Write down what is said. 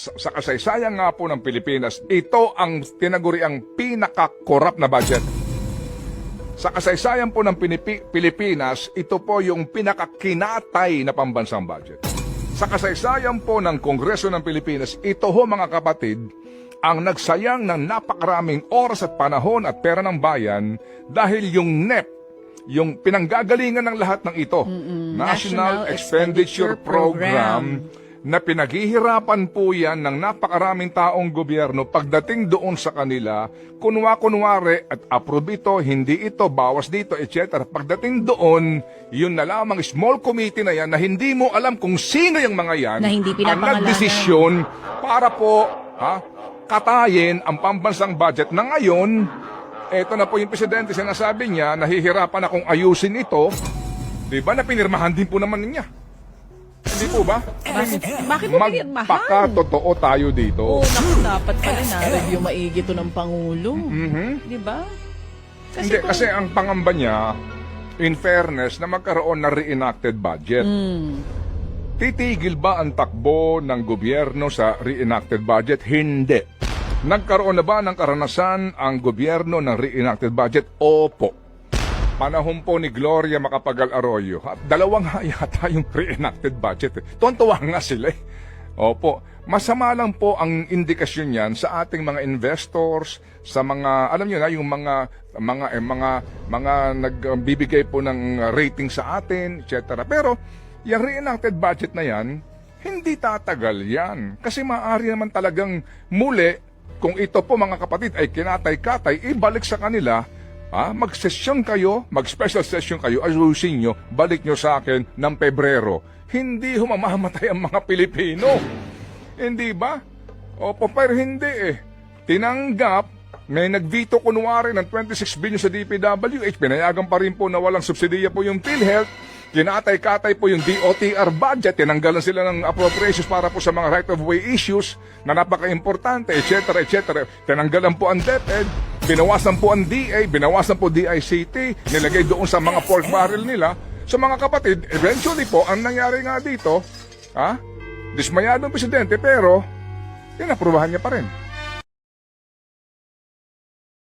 Sa kasaysayan nga po ng Pilipinas, ito ang tinaguriang pinaka-corrupt na budget. Sa kasaysayan po ng Pilipinas, ito po yung pinaka-kinatay na pambansang budget. Sa kasaysayan po ng Kongreso ng Pilipinas, ito ho mga kapatid, ang nagsayang ng napakaraming oras at panahon at pera ng bayan dahil yung NEP, yung pinanggagalingan ng lahat ng ito, National Expenditure Program, na pinaghihirapan po yan ng napakaraming taong gobyerno pagdating doon sa kanila, kunwari at approve ito, hindi ito, bawas dito, etc. Pagdating doon, yun na lamang small committee na yan na hindi mo alam kung sino yung mga yan na hindi ang nagdesisyon para po katayin ang pambansang budget na ngayon. Eto na po yung presidente, sinasabi niya, nahihirapan akong ayusin ito. Diba na pinirmahan din po naman niya? Hindi po ba? Bakit mo pinirmahan? Magpaka-totoo tayo dito. Oo, naku, dapat pala na-review maigi to ng Pangulo. Di ba? Kasi ang pangamba niya, in fairness, na magkaroon na reenacted budget. Titigil ba ang takbo ng gobyerno sa reenacted budget? Hindi. Nagkaroon na ba ng karanasan ang gobyerno ng reenacted budget? Opo. Panahon po ni Gloria Macapagal Arroyo. At dalawang yata yung reenacted budget. Tuwan-tuwa nga sila. Opo. Masama lang po ang indikasyon yan sa ating mga investors, sa mga, alam niyo na, yung mga nagbibigay po ng rating sa atin, etc. Pero, yung reenacted budget na yan, hindi tatagal yan. Kasi maaari naman talagang muli, kung ito po mga kapatid ay kinatay-katay, ibalik sa kanila, mag-session kayo, mag-special session kayo, ayusin nyo, balik nyo sa akin ng Pebrero. Hindi humamamatay ang mga Pilipino. Hindi ba? Opo, pero hindi Tinanggap, may nag-veto kunwari ng 26 billion sa DPWH, pinayagan pa rin po na walang subsidiya po yung PhilHealth, kinatay-katay po yung DOTR budget, tinanggalan sila ng appropriations para po sa mga right-of-way issues na napaka-importante, etc. etc. Tinanggalan po ang DepEd, binawasan po ang DA, binawasan po DICT, nilagay doon sa mga pork barrel nila. So mga kapatid, eventually po, ang nangyari nga dito, dismayado ang presidente, pero tinaprubahan niya pa rin.